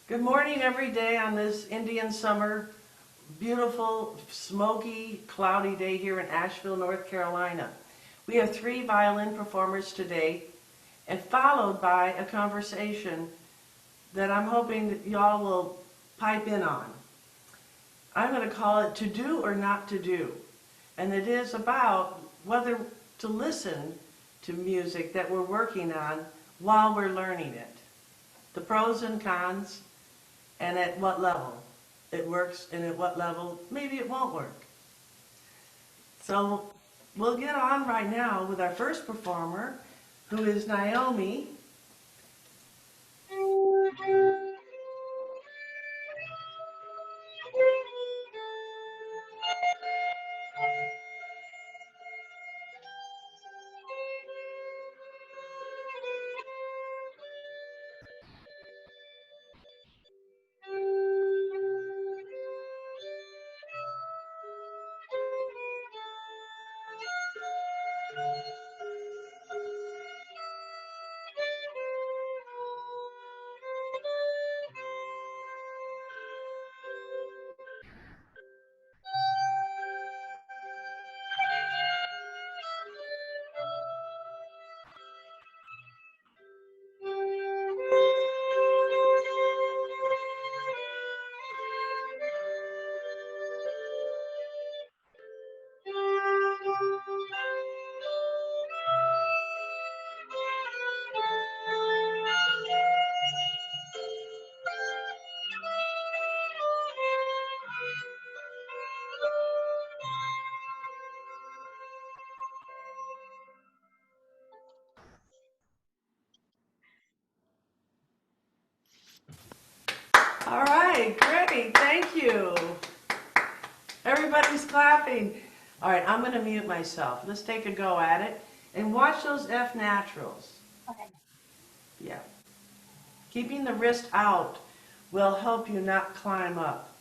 Good morning every day on this Indian summer, beautiful, smoky, cloudy day here in Asheville, North Carolina. We have 3 violin performers today and followed by a conversation that I'm hoping that y'all will pipe in on. I'm going to call it To Do or Not to Do. And it is about whether to listen to music that we're working on while we're learning it. The pros and cons, and at what level it works and at what level maybe it won't work. So we'll get on right now with our first performer, who is Naomi. All right, great, thank you. Everybody's clapping. All right, I'm going to mute myself. Let's take a go at it. And watch those F naturals. Okay. Yeah. Keeping the wrist out will help you not climb up.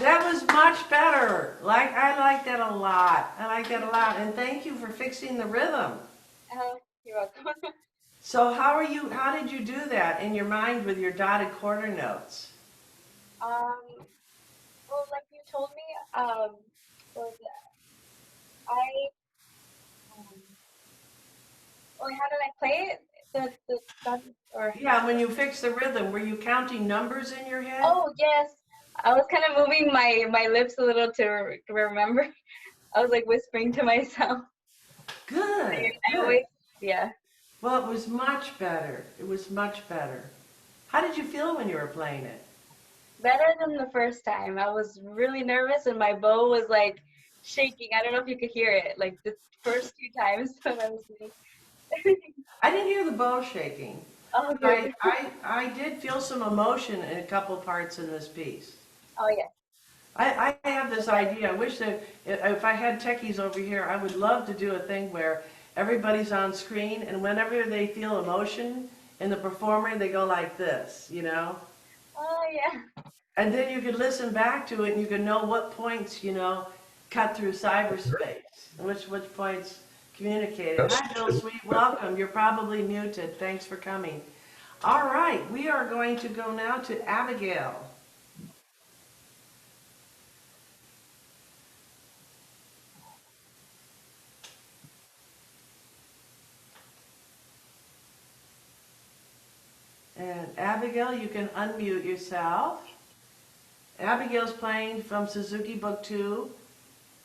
That was much better. I like that a lot. I like that a lot. And thank you for fixing the rhythm. You're welcome. So how did you do that in your mind with your dotted quarter notes? um, well, like you told me, was um, well, how did I play it? That, or Yeah, when you fixed the rhythm, were you counting numbers in your head? oh yes, I was kind of moving my lips a little to remember. I was like whispering to myself. Good, I good. always, yeah, Well, it was much better. It was much better. How did you feel when you were playing it? better than the first time. I was really nervous and my bow was like shaking. I don't know if you could hear it, like the first 2 times when I was doing. I didn't hear the bow shaking, Oh, but good. I did feel some emotion in a couple parts in this piece. Oh, yeah. I have this idea. I wish that if I had techies over here, I would love to do a thing where everybody's on screen and whenever they feel emotion in the performer, they go like this, you know? Oh, yeah. And then you could listen back to it and you could know what points, cut through cyberspace, which points communicated. Hi, Bill Sweet. Welcome. You're probably muted. Thanks for coming. All right, we are going to go now to Abigail. And Abigail, you can unmute yourself. Abigail's playing from Suzuki Book 2,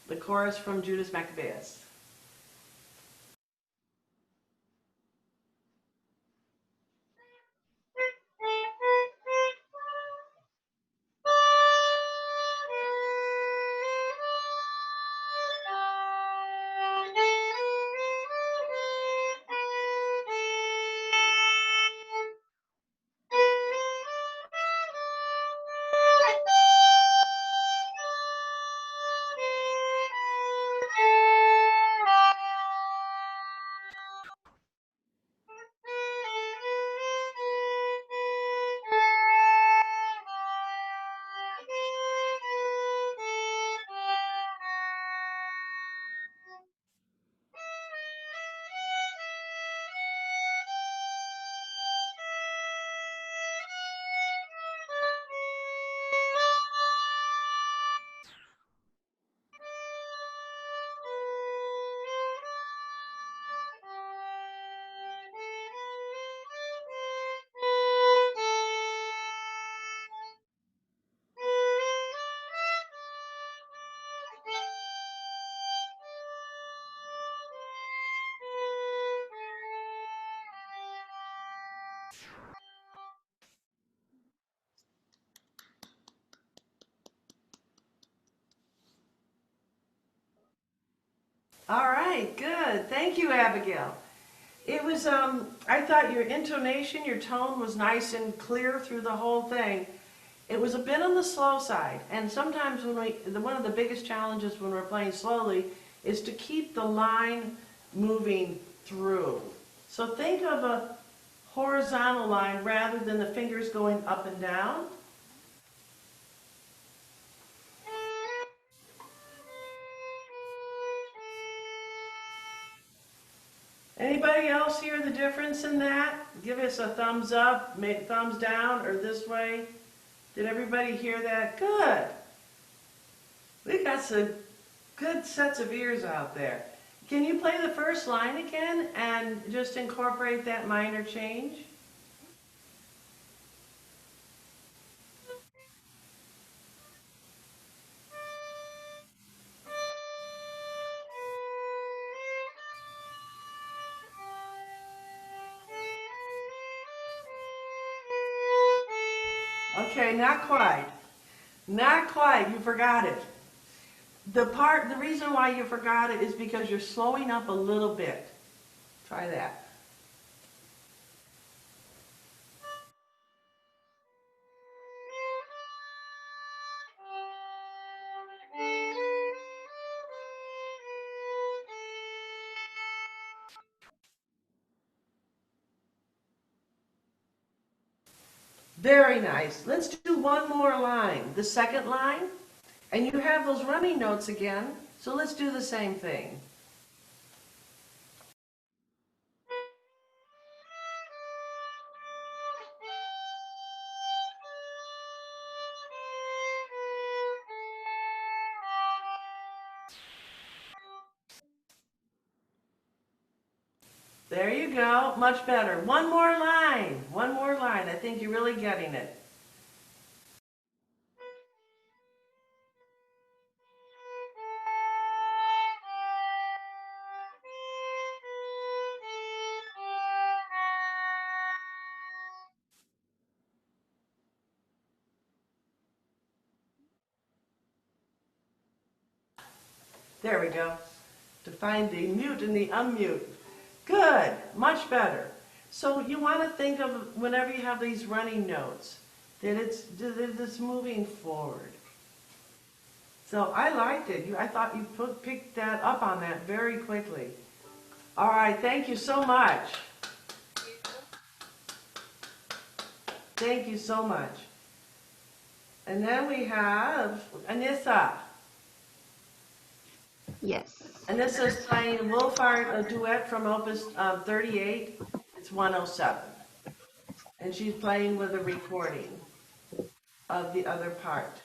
the chorus from Judas Maccabaeus. All right, good. Thank you, Abigail. It was, I thought your intonation, your tone was nice and clear through the whole thing. It was a bit on the slow side, and sometimes one of the biggest challenges when we're playing slowly is to keep the line moving through. So think of a horizontal line rather than the fingers going up and down. Anybody else hear the difference in that? Give us a thumbs up, thumbs down, or this way. Did everybody hear that? Good. We've got some good sets of ears out there. Can you play the first line again and just incorporate that minor change? Okay, not quite. Not quite. You forgot it. The reason why you forgot it is because you're slowing up a little bit. Try that. Very nice. Let's do one more line. The second line. And you have those running notes again. So let's do the same thing. There you go. Much better. One more line. One more line. I think you're really getting it. There we go. To find the mute and the unmute. Good. Much better. So you want to think of whenever you have these running notes, that it's moving forward. So I liked it. I thought you picked that up on that very quickly. All right. Thank you so much. Thank you so much. And then we have Anissa. Yes. And this is playing Wohlfahrt, a duet from Opus 38. It's 107. And she's playing with a recording of the other part.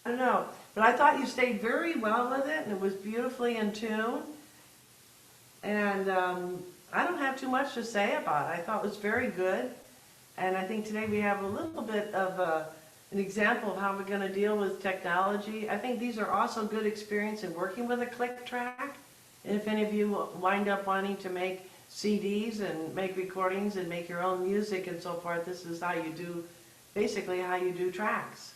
I don't know, but I thought you stayed very well with it, and it was beautifully in tune. And I don't have too much to say about it. I thought it was very good. And I think today we have a little bit of an example of how we're going to deal with technology. I think these are also good experience in working with a click track. And if any of you wind up wanting to make CDs and make recordings and make your own music and so forth, this is how you do, basically how you do tracks.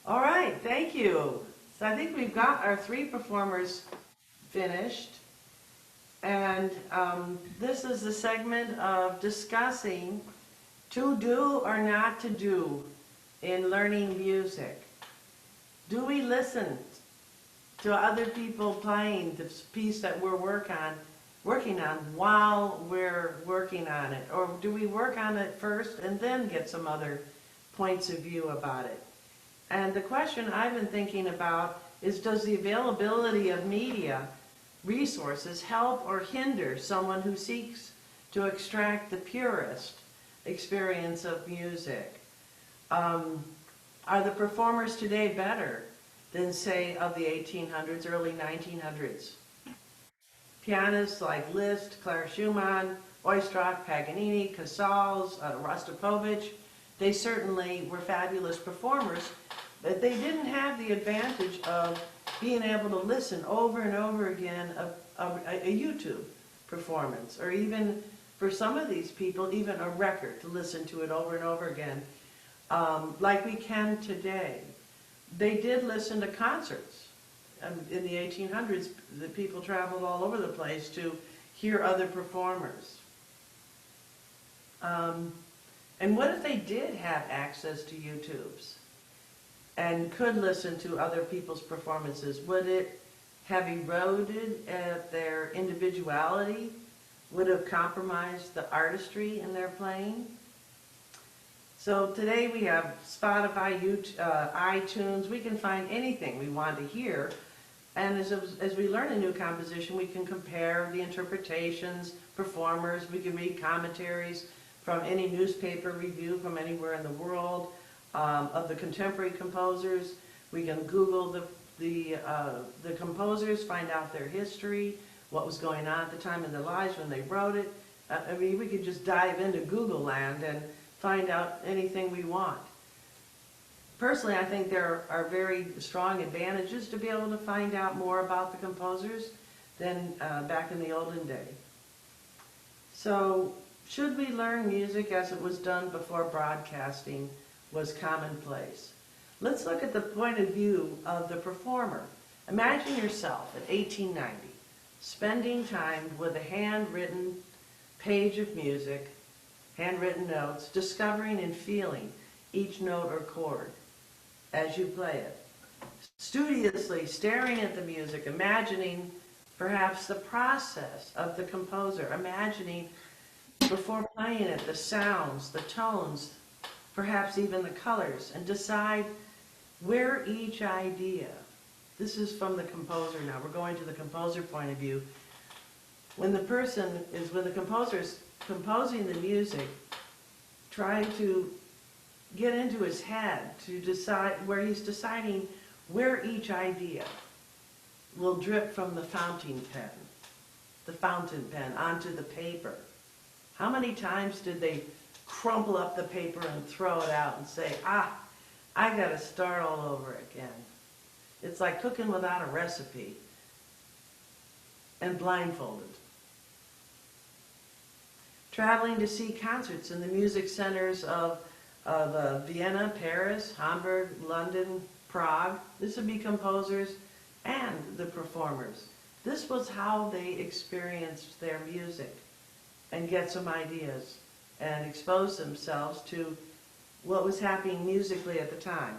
All right, thank you. So I think we've got our 3 performers finished. And this is the segment of discussing to do or not to do in learning music. Do we listen to other people playing the piece that we're working on while we're working on it? Or do we work on it first and then get some other points of view about it? And the question I've been thinking about is, does the availability of media resources help or hinder someone who seeks to extract the purest experience of music? Are the performers today better than, say, of the 1800s, early 1900s? Pianists like Liszt, Clara Schumann, Oistrakh, Paganini, Casals, Rostropovich, they certainly were fabulous performers, but they didn't have the advantage of being able to listen over and over again a YouTube performance, or even for some of these people, even a record, to listen to it over and over again, like we can today. They did listen to concerts. In the 1800s, the people traveled all over the place to hear other performers. And what if they did have access to YouTubes and could listen to other people's performances? Would it have eroded at their individuality, would have compromised the artistry in their playing. So today we have Spotify, YouTube, iTunes. We can find anything we want to hear. And as we learn a new composition, we can compare the interpretations, performers. We can read commentaries from any newspaper review from anywhere in the world of the contemporary composers. We can Google the composers, find out their history, what was going on at the time in their lives when they wrote it. I mean, we could just dive into Google land and find out anything we want. Personally, I think there are very strong advantages to be able to find out more about the composers than back in the olden day. So, should we learn music as it was done before broadcasting was commonplace? Let's look at the point of view of the performer. Imagine yourself at 1890, spending time with a handwritten page of music, handwritten notes, discovering and feeling each note or chord as you play it. Studiously staring at the music, imagining perhaps the process of the composer, imagining before playing it the sounds, the tones, perhaps even the colors, and decide where each idea, this is from the composer now, we're going to the composer point of view. When the composer is composing the music, trying to get into his head to decide where he's deciding where each idea will drip from the fountain pen onto the paper. How many times did they crumple up the paper and throw it out and say, I gotta start all over again. It's like cooking without a recipe and blindfolded. Traveling to see concerts in the music centers of Vienna, Paris, Hamburg, London, Prague. This would be composers and the performers. This was how they experienced their music and get some ideas and expose themselves to what was happening musically at the time.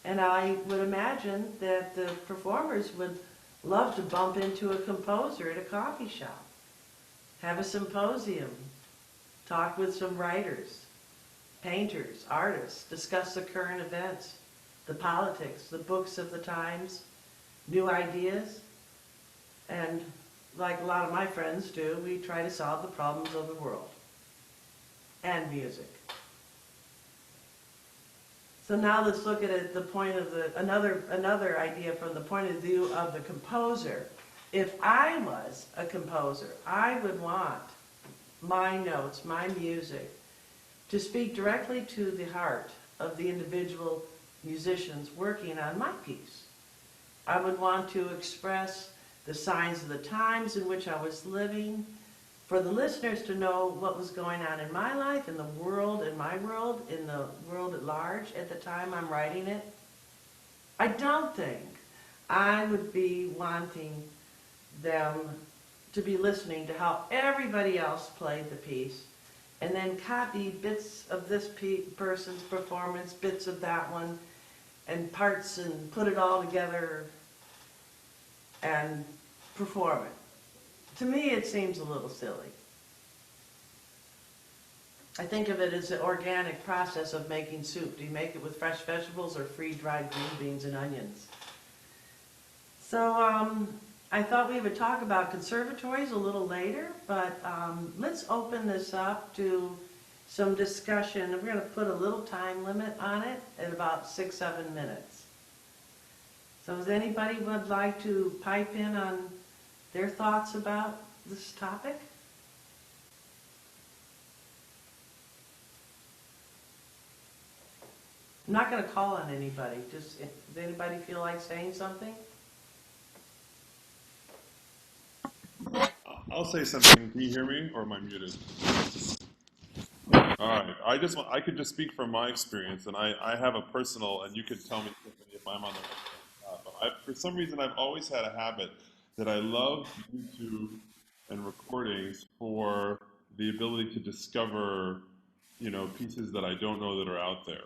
And I would imagine that the performers would love to bump into a composer at a coffee shop, have a symposium, talk with some writers, painters, artists, discuss the current events, the politics, the books of the times, new ideas, and like a lot of my friends do, we try to solve the problems of the world and music. So now let's look at it, the point of another idea from the point of view of the composer. If I was a composer, I would want my notes, my music, to speak directly to the heart of the individual musicians working on my piece. I would want to express the signs of the times in which I was living, for the listeners to know what was going on in my life, in the world, in my world, in the world at large at the time I'm writing it. I don't think I would be wanting them to be listening to how everybody else played the piece and then copy bits of this person's performance, bits of that one, and parts, and put it all together and perform it. To me, it seems a little silly. I think of it as the organic process of making soup. Do you make it with fresh vegetables or freeze-dried green beans and onions? So I thought we would talk about conservatories a little later, but let's open this up to some discussion. We're going to put a little time limit on it at about 6-7 minutes. So does anybody would like to pipe in on their thoughts about this topic? I'm not going to call on anybody. Just, does anybody feel like saying something? I'll say something. Can you hear me, or am I muted? All right. I could just speak from my experience, and I have a personal, and you could tell me if I'm on the right path. But for some reason, I've always had a habit that I love YouTube and recordings for the ability to discover, pieces that I don't know that are out there.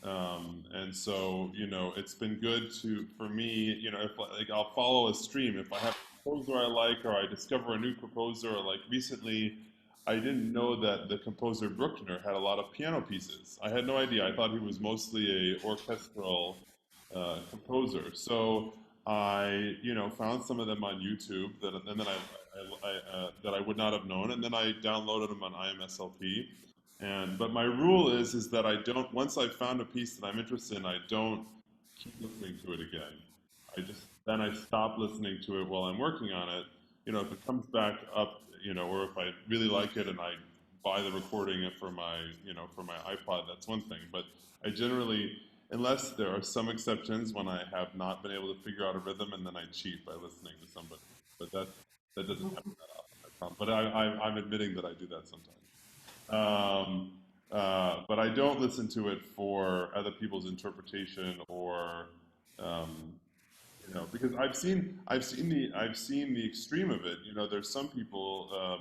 And so, you know, it's been good for me, you know, if like I'll follow a stream, if I have a composer I like, or I discover a new composer, or like recently, I didn't know that the composer Bruckner had a lot of piano pieces. I had no idea. I thought he was mostly a orchestral composer. So I, you know, found some of them on YouTube and then that I would not have known, and then I downloaded them on IMSLP. But my rule is that I don't, once I've found a piece that I'm interested in, I don't keep listening to it again. Then I stop listening to it while I'm working on it. You know, if it comes back up, you know, or if I really like it and I buy the recording for my, you know, for my iPod, that's one thing. But I generally, unless there are some exceptions when I have not been able to figure out a rhythm, and then I cheat by listening to somebody. But that doesn't happen that often, I promise. But I'm admitting that I do that sometimes. Um, but I don't listen to it for other people's interpretation or, um, you know, because I've seen the extreme of it. You know, there's some people,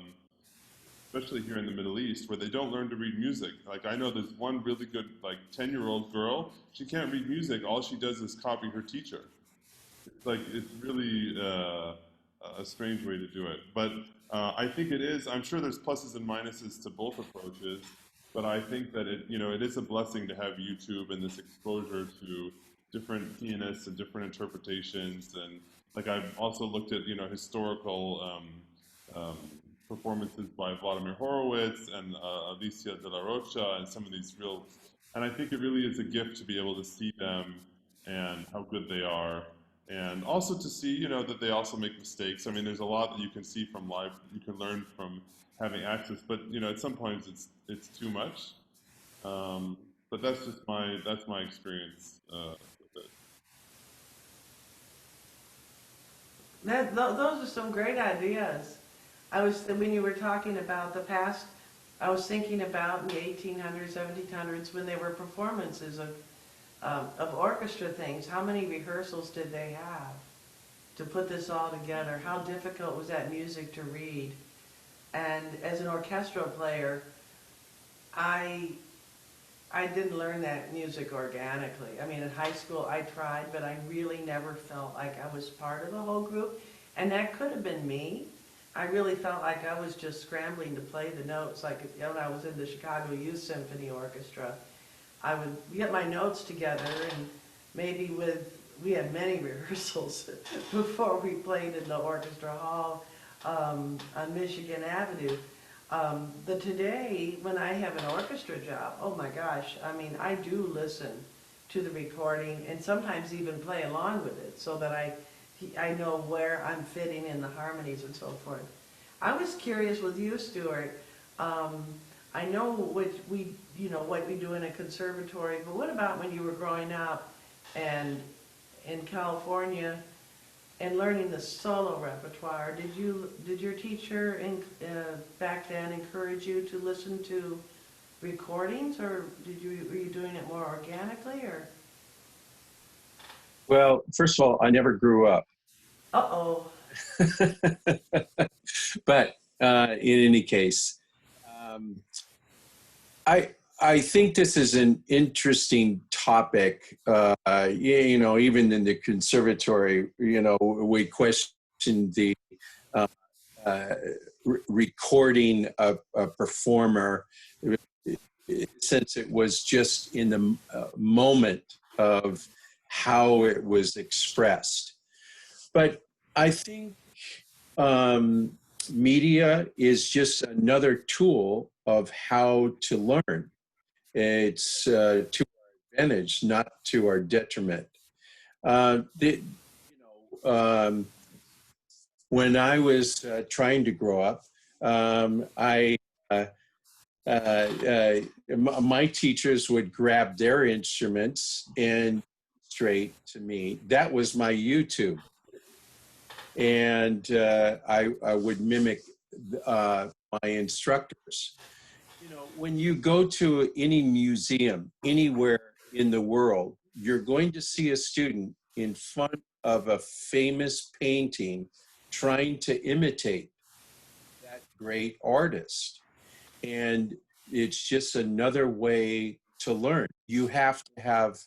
especially here in the Middle East, where they don't learn to read music. Like I know there's one really good, like 10-year-old girl. She can't read music. All she does is copy her teacher. It's like it's really a strange way to do it. But I think it is. I'm sure there's pluses and minuses to both approaches. But I think that it, you know, it is a blessing to have YouTube and this exposure to different pianists and different interpretations. And like I've also looked at, you know, historical um, performances by Vladimir Horowitz and Alicia de la Rocha and some of these real. And I think it really is a gift to be able to see them and how good they are, and also to see, you know, that they also make mistakes. I mean, there's a lot that you can see from live, you can learn from having access, but you know, at some points it's too much. Um, but that's my experience with it. Those are some great ideas. When you were talking about the past, I was thinking about in the 1800s, 1700s, when there were performances of orchestra things. How many rehearsals did they have to put this all together? How difficult was that music to read? And as an orchestral player, I didn't learn that music organically. I mean, in high school I tried, but I really never felt like I was part of the whole group. And that could have been me. I really felt like I was just scrambling to play the notes. Like when I was in the Chicago Youth Symphony Orchestra, I would get my notes together, and we had many rehearsals before we played in the orchestra hall on Michigan Avenue. But today, when I have an orchestra job, oh my gosh, I mean, I do listen to the recording and sometimes even play along with it so that I know where I'm fitting in the harmonies and so forth. I was curious with you, Stewart. I know what we do in a conservatory, but what about when you were growing up and in California and learning the solo repertoire? Did your teacher back then encourage you to listen to recordings, or were you doing it more organically, or? Well, first of all, I never grew up. Uh-oh. But in any case, I think this is an interesting topic. You know, even in the conservatory, you know, we question the recording of a performer, since it was just in the moment of how it was expressed. But I think media is just another tool of how to learn. It's to our advantage, not to our detriment. When I was trying to grow up, my teachers would grab their instruments and straight to me. That was my YouTube. And I would mimic my instructors. You know, when you go to any museum anywhere in the world, you're going to see a student in front of a famous painting trying to imitate that great artist. And it's just another way to learn. You have to have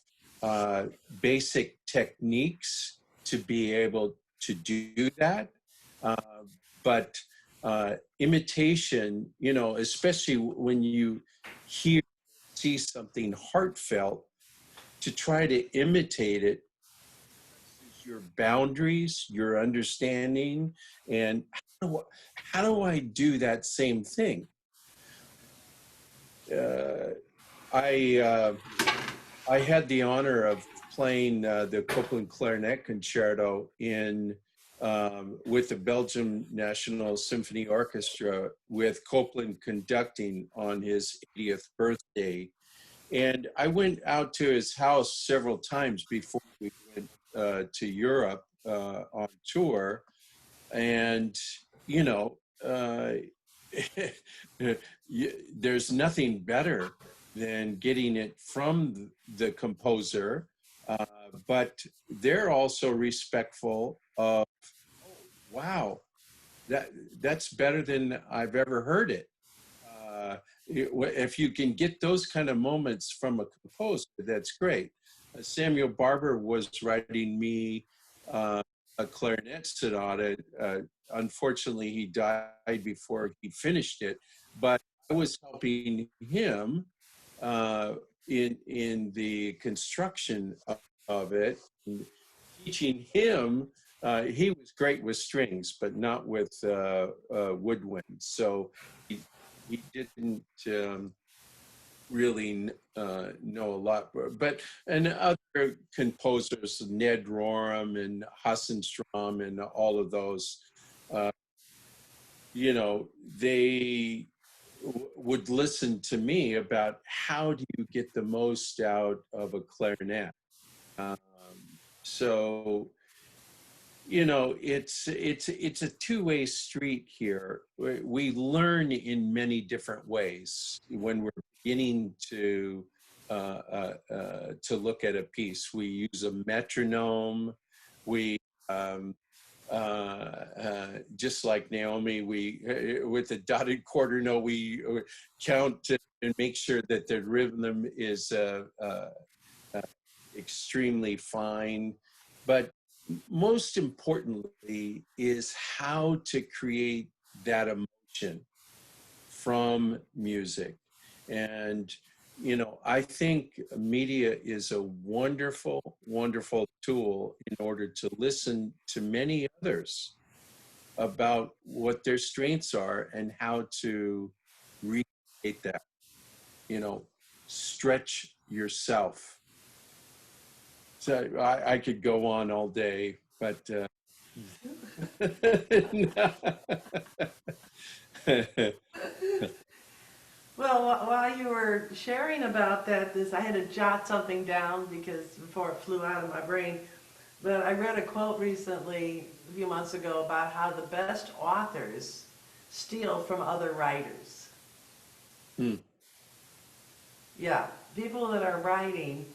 basic techniques to be able to do that. But imitation, you know, especially when you see something heartfelt, to try to imitate it, your boundaries, your understanding, and how do I do that same thing? I had the honor of playing the Copeland Clarinet Concerto with the Belgium National Symphony Orchestra, with Copeland conducting on his 80th birthday. And I went out to his house several times before we went to Europe on tour. And, you know, there's nothing better than getting it from the composer, but they're also respectful of, oh, wow, that's better than I've ever heard it. If you can get those kind of moments from a composer, that's great. Samuel Barber was writing me a clarinet sonata. Unfortunately, he died before he finished it, but I was helping him in the construction of it, and teaching him. He was great with strings, but not with woodwind. So he didn't really know a lot. But and other composers, Ned Rorem and Hassenstrom and all of those, you know, they would listen to me about how do you get the most out of a clarinet. So, you know, it's a two-way street here. We learn in many different ways when we're beginning to look at a piece. We use a metronome. We just like Naomi, with the dotted quarter note, we count and make sure that the rhythm is extremely fine. But most importantly is how to create that emotion from music. And, you know, I think media is a wonderful, wonderful tool in order to listen to many others about what their strengths are and how to recreate that, you know, stretch yourself. So I could go on all day, but Well, while you were sharing about that, I had to jot something down because before it flew out of my brain. But I read a quote recently, a few months ago, about how the best authors steal from other writers. Yeah, people that are writing,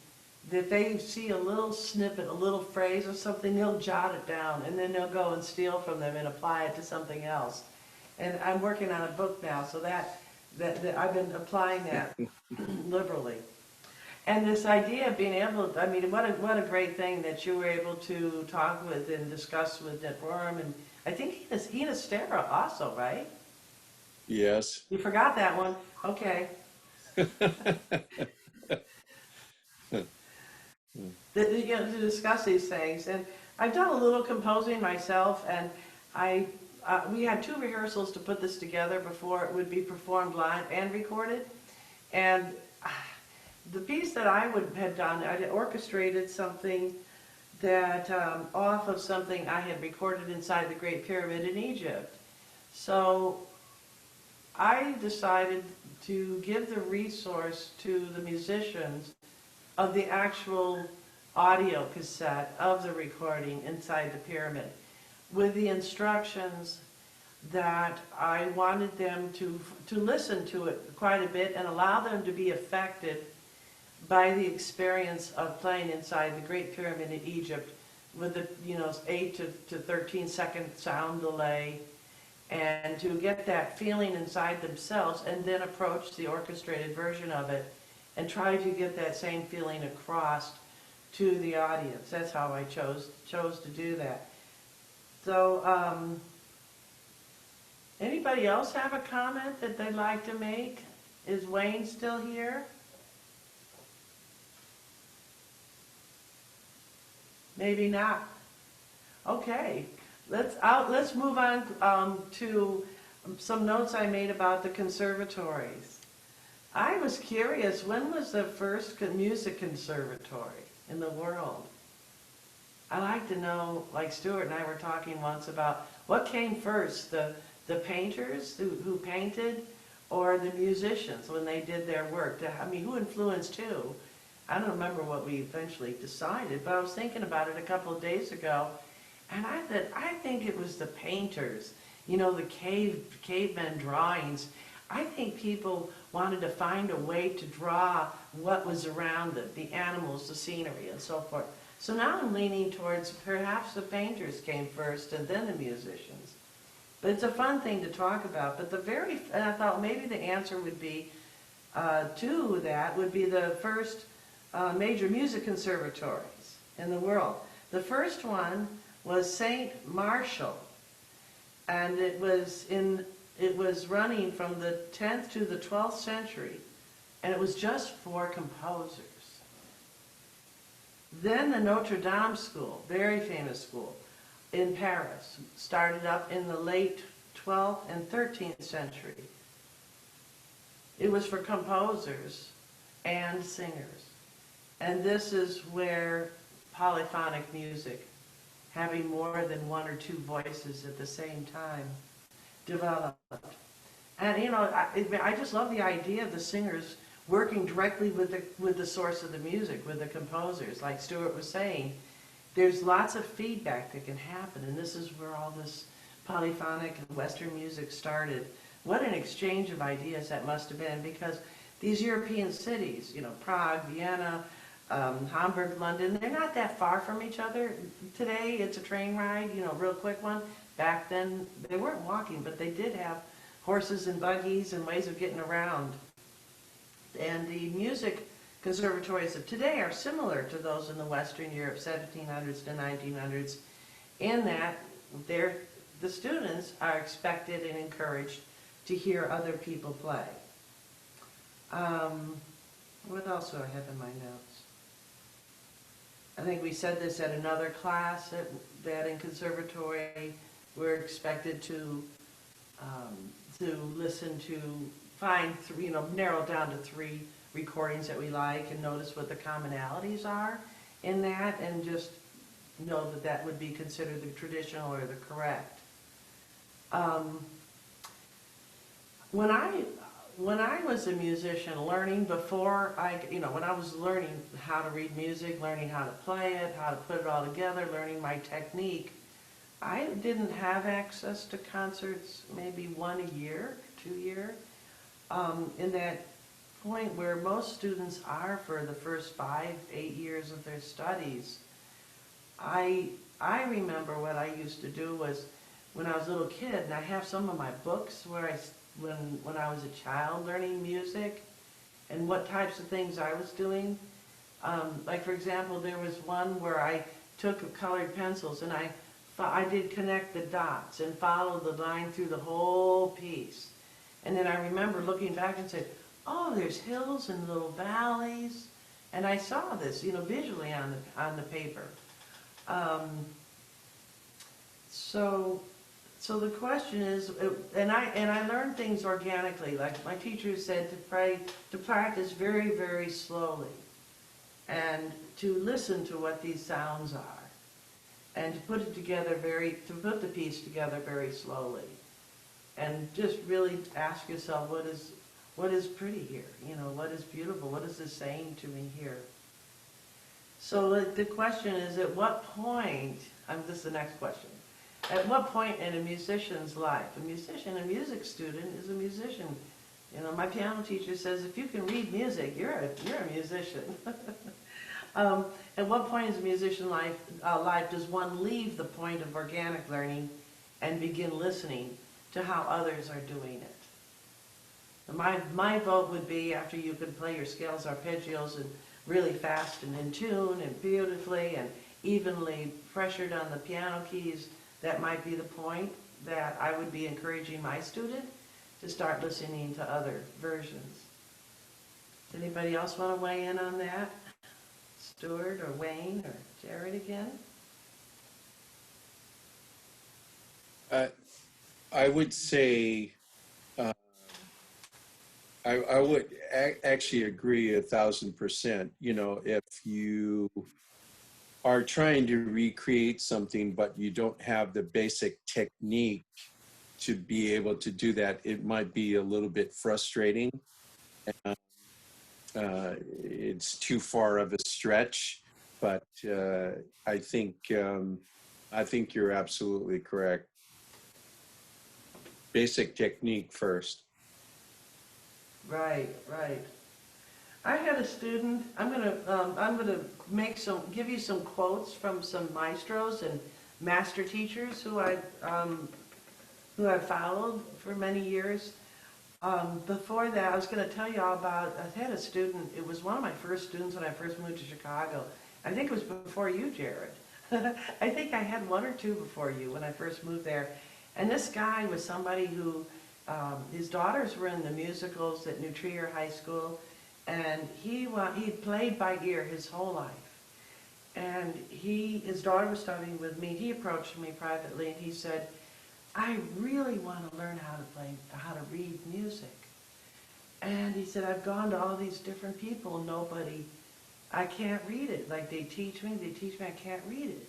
that they see a little snippet, a little phrase or something, they'll jot it down, and then they'll go and steal from them and apply it to something else. And I'm working on a book now, so that I've been applying that liberally. And this idea of being able to, I mean, what a great thing that you were able to talk with and discuss with Ned Rorem, and I think Ina Stera also, right? Yes. You forgot that one. Okay. You know, to discuss these things, and I've done a little composing myself, and we had 2 rehearsals to put this together before it would be performed live and recorded. And the piece that I had done, I had orchestrated something that off of something I had recorded inside the Great Pyramid in Egypt. So I decided to give the resource to the musicians of the actual audio cassette of the recording inside the pyramid, with the instructions that I wanted them to listen to it quite a bit and allow them to be affected by the experience of playing inside the Great Pyramid in Egypt with the 8 to 13 second sound delay, and to get that feeling inside themselves and then approach the orchestrated version of it and try to get that same feeling across to the audience. That's how I chose to do that. So, anybody else have a comment that they'd like to make? Is Wayne still here? Maybe not. Okay, let's move on to some notes I made about the conservatories. I was curious, when was the first music conservatory in the world? I like to know, like Stewart and I were talking once about what came first, the painters who painted, or the musicians when they did their work. I mean, who influenced who? I don't remember what we eventually decided, but I was thinking about it a couple of days ago, and I thought, I think it was the painters. You know, the cavemen drawings. I think people wanted to find a way to draw what was around them, the animals, the scenery, and so forth. So now I'm leaning towards perhaps the painters came first and then the musicians. But it's a fun thing to talk about. But and I thought maybe the answer would be, to that, would be the first major music conservatories in the world. The first one was St. Martial, and it was running from the 10th to the 12th century, and it was just for composers. Then the Notre Dame School, very famous school, in Paris, started up in the late 12th and 13th century. It was for composers and singers. And this is where polyphonic music, having more than one or two voices at the same time, developed. And you know, I just love the idea of the singers working directly with the source of the music, with the composers. Like Stewart was saying, there's lots of feedback that can happen, and this is where all this polyphonic and Western music started. What an exchange of ideas that must have been, because these European cities, you know, Prague, Vienna, Hamburg, London, they're not that far from each other. Today it's a train ride, you know, real quick one. Back then they weren't walking, but they did have horses and buggies and ways of getting around. And the music conservatories of today are similar to those in the Western Europe, 1700s to 1900s, in that the students are expected and encouraged to hear other people play. What else do I have in my notes? I think we said this at another class, that in conservatory we're expected to listen to, find, narrow down to 3 recordings that we like and notice what the commonalities are in that, and just know that that would be considered the traditional or the correct. When I was a musician, learning before when I was learning how to read music, learning how to play it, how to put it all together, learning my technique, I didn't have access to concerts maybe 1 a year, 2 a year. In that point where most students are for the first 5, 8 years of their studies, I remember what I used to do was, when I was a little kid, and I have some of my books where when I was a child learning music and what types of things I was doing. Like for example, there was one where I took colored pencils and I did connect the dots and follow the line through the whole piece. And then I remember looking back and said, oh, there's hills and little valleys. And I saw this, visually on the paper. So the question is, and I learned things organically. Like my teacher said, to practice very, very slowly, and to listen to what these sounds are, and to put the piece together very slowly, and just really ask yourself, what is pretty here? What is beautiful? What is this saying to me here? So the question is, at what point? This is the next question. At what point in a musician's life? A music student is a musician. My piano teacher says, if you can read music, you're a musician. At what point in a musician's life does one leave the point of organic learning and begin listening to how others are doing it? My vote would be after you can play your scales, arpeggios, and really fast and in tune and beautifully and evenly pressured on the piano keys, that might be the point that I would be encouraging my student to start listening to other versions. Does anybody else want to weigh in on that? Stewart or Wayne or Jared again? I would say I would actually agree 1,000%. You know, if you are trying to recreate something, but you don't have the basic technique to be able to do that, it might be a little bit frustrating. It's too far of a stretch, but I think you're absolutely correct. Basic technique first. Right, right. I had a student. I'm gonna give you some quotes from some maestros and master teachers who I've followed for many years. Before that, I was going to tell you all about. I had a student. It was one of my first students when I first moved to Chicago. I think it was before you, Jared. I think I had one or two before you when I first moved there. And this guy was somebody who, his daughters were in the musicals at New Trier High School, and he played by ear his whole life. And his daughter was studying with me. He approached me privately and he said, "I really want to learn how to read music." And he said, "I've gone to all these different people, I can't read it. Like they teach me, I can't read it."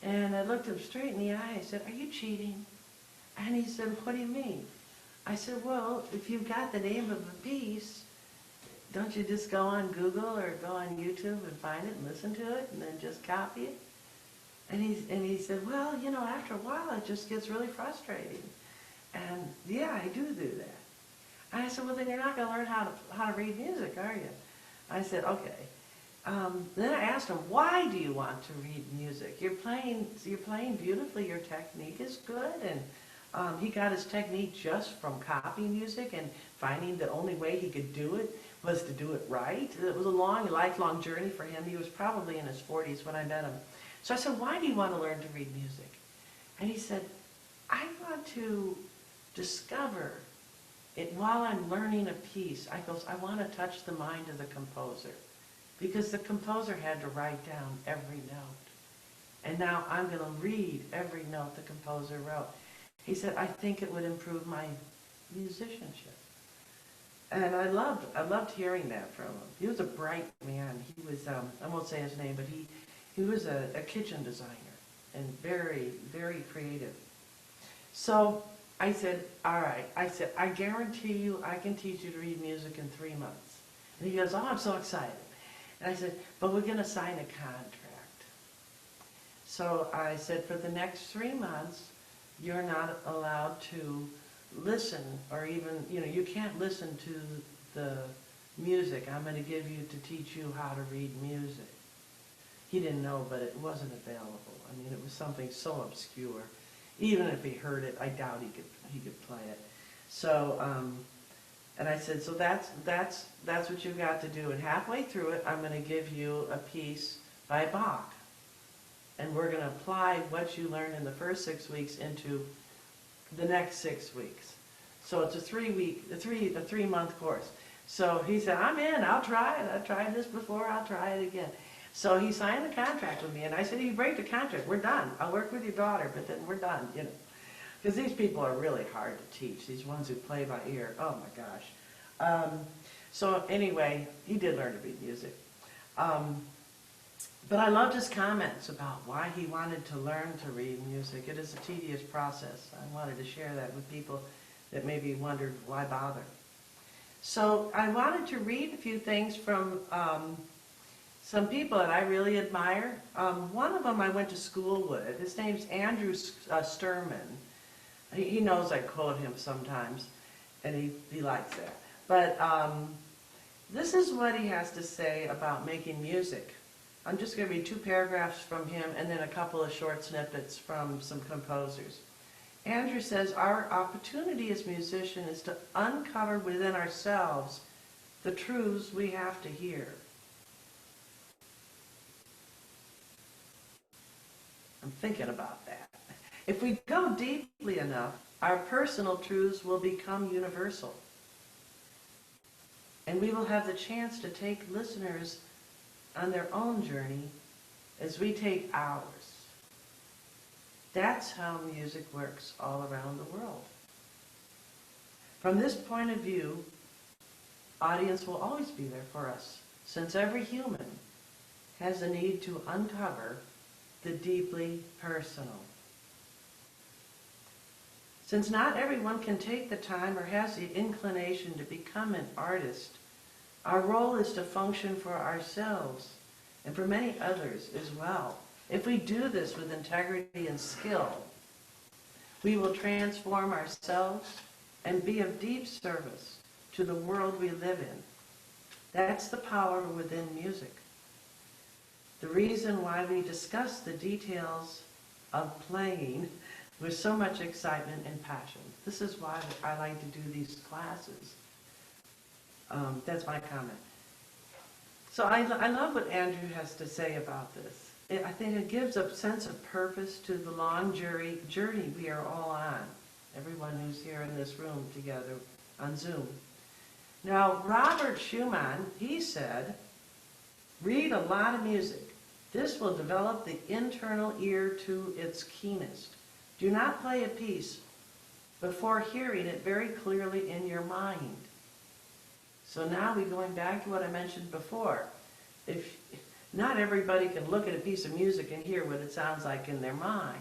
And I looked him straight in the eye. I said, "Are you cheating?" And he said, "What do you mean?" I said, "Well, if you've got the name of a piece, don't you just go on Google or go on YouTube and find it and listen to it and then just copy it?" And he said, "Well, you know, after a while it just gets really frustrating." And yeah, I do that. And I said, "Well, then you're not going to learn how to read music, are you?" I said, "Okay." Then I asked him, "Why do you want to read music? You're playing beautifully. Your technique is good." And he got his technique just from copying music and finding the only way he could do it was to do it right. It was a lifelong journey for him. He was probably in his 40s when I met him. So I said, "Why do you want to learn to read music?" And he said, "I want to discover it while I'm learning a piece. I want to touch the mind of the composer, because the composer had to write down every note. And now I'm going to read every note the composer wrote." He said, "I think it would improve my musicianship." And I loved hearing that from him. He was a bright man. He was, I won't say his name, but he was a kitchen designer and very, very creative. So I said, "All right." I said, "I guarantee you I can teach you to read music in 3 months." And he goes, "Oh, I'm so excited." And I said, "But we're going to sign a contract." So I said, "For the next 3 months, you're not allowed to listen, or even, you can't listen to the music I'm going to give you to teach you how to read music." He didn't know, but it wasn't available. I mean, it was something so obscure. Even if he heard it, I doubt he could play it. So, and I said, "So that's what you've got to do. And halfway through it, I'm going to give you a piece by Bach. And we're going to apply what you learned in the first 6 weeks into the next 6 weeks. So it's a 3-month course." So he said, "I'm in. I'll try it. I've tried this before. I'll try it again." So he signed the contract with me, and I said, "If you break the contract, we're done. I'll work with your daughter, but then we're done, Because these people are really hard to teach, these ones who play by ear. Oh, my gosh. So anyway, he did learn to read music. But I loved his comments about why he wanted to learn to read music. It is a tedious process. I wanted to share that with people that maybe wondered why bother. So I wanted to read a few things from some people that I really admire. One of them I went to school with. His name's Andrew Sturman. He knows I quote him sometimes, and he likes that. But this is what he has to say about making music. I'm just going to read 2 paragraphs from him and then a couple of short snippets from some composers. Andrew says, our opportunity as musicians is to uncover within ourselves the truths we have to hear. I'm thinking about that. If we go deeply enough, our personal truths will become universal. And we will have the chance to take listeners on their own journey as we take ours. That's how music works all around the world. From this point of view, audience will always be there for us, since every human has a need to uncover the deeply personal. Since not everyone can take the time or has the inclination to become an artist, our role is to function for ourselves and for many others as well. If we do this with integrity and skill, we will transform ourselves and be of deep service to the world we live in. That's the power within music. The reason why we discuss the details of playing with so much excitement and passion. This is why I like to do these classes. That's my comment. So I love what Andrew has to say about this. I think it gives a sense of purpose to the long journey we are all on. Everyone who's here in this room together on Zoom. Now, Robert Schumann, he said, read a lot of music. This will develop the internal ear to its keenest. Do not play a piece before hearing it very clearly in your mind. So now we're going back to what I mentioned before. If not everybody can look at a piece of music and hear what it sounds like in their mind.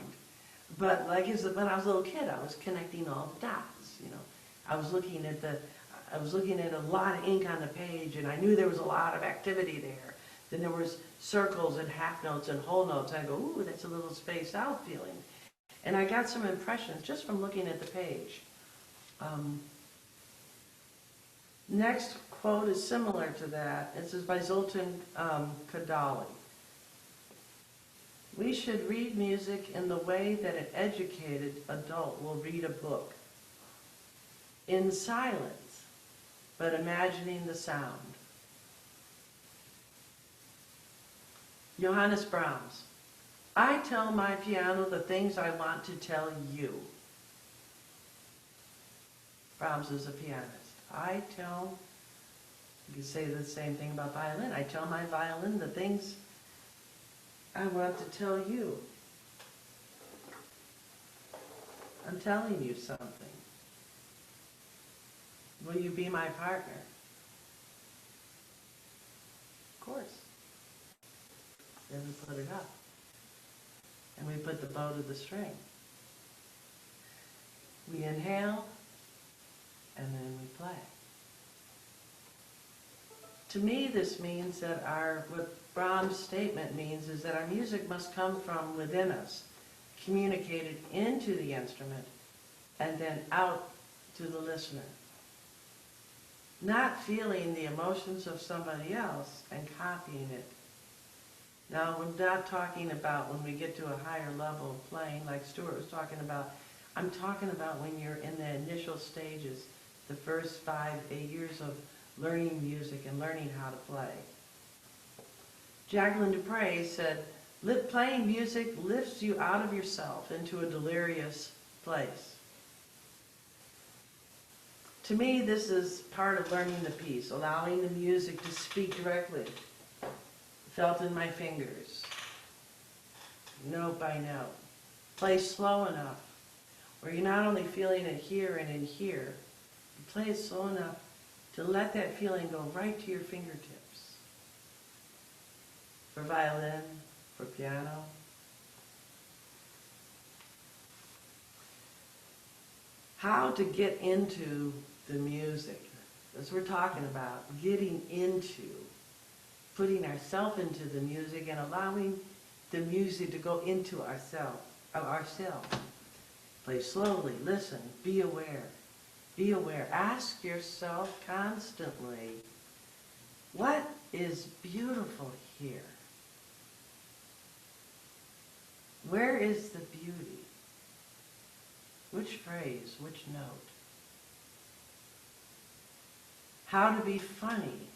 But like when I was a little kid, I was connecting all the dots. You know, I was looking at a lot of ink on the page, and I knew there was a lot of activity there. Then there was circles and half notes and whole notes. I go, ooh, that's a little spaced out feeling. And I got some impressions just from looking at the page. Next quote is similar to that. This is by Zoltan Kodaly. We should read music in the way that an educated adult will read a book. In silence, but imagining the sound. Johannes Brahms. I tell my piano the things I want to tell you. Brahms is a pianist. You can say the same thing about violin. I tell my violin the things I want to tell you. I'm telling you something. Will you be my partner? Of course. Then we put it up. And we put the bow to the string. We inhale, and then we play. To me, this means that what Brahms' statement means is that our music must come from within us, communicated into the instrument, and then out to the listener. Not feeling the emotions of somebody else and copying it. Now, we're not talking about when we get to a higher level of playing, like Stewart was talking about. I'm talking about when you're in the initial stages, the first 5-8 years of learning music and learning how to play. Jacqueline Dupre said, playing music lifts you out of yourself into a delirious place. To me, this is part of learning the piece, allowing the music to speak directly. Felt in my fingers, note by note. Play slow enough, where you're not only feeling it here and in here, you play it slow enough to let that feeling go right to your fingertips. For violin, for piano. How to get into the music. That's what we're talking about, getting into. Putting ourselves into the music and allowing the music to go into ourselves. Play slowly, listen, be aware. Be aware. Ask yourself constantly, what is beautiful here? Where is the beauty? Which phrase, which note? How to be funny.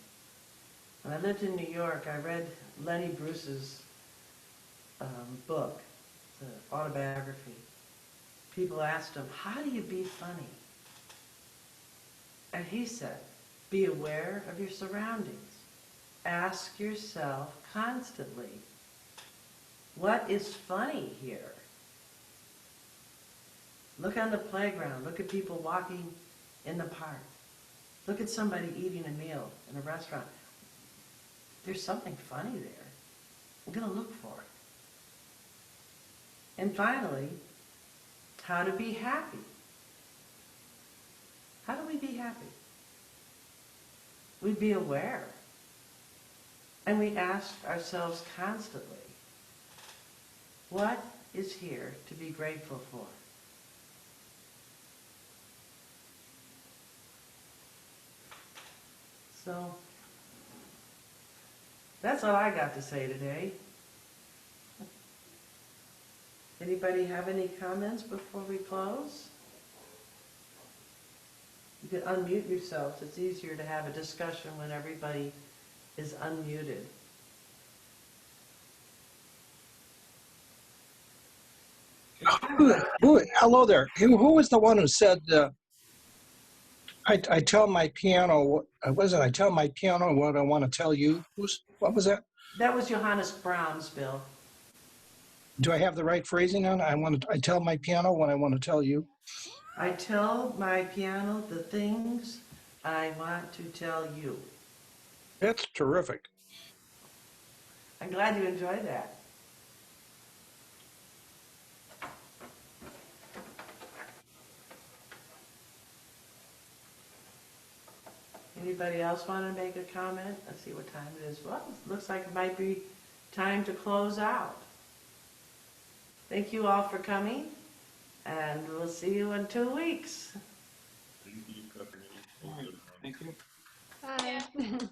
When I lived in New York, I read Lenny Bruce's book, the autobiography. People asked him, how do you be funny? And he said, be aware of your surroundings. Ask yourself constantly, what is funny here? Look on the playground. Look at people walking in the park. Look at somebody eating a meal in a restaurant. There's something funny there. We're going to look for it. And finally, how to be happy. How do we be happy? We be aware. And we ask ourselves constantly, what is here to be grateful for? So, that's all I got to say today. Anybody have any comments before we close? You can unmute yourselves. It's easier to have a discussion when everybody is unmuted. Hello there. Who was the one who said, I tell my piano, I tell my piano what I want to tell you? What was that? That was Johannes Brahms, Bill. Do I have the right phrasing on? I tell my piano what I want to tell you. I tell my piano the things I want to tell you. That's terrific. I'm glad you enjoyed that. Anybody else want to make a comment? Let's see what time it is. Well, it looks like it might be time to close out. Thank you all for coming, and we'll see you in 2 weeks. Thank you, Stephanie. Thank you. Bye.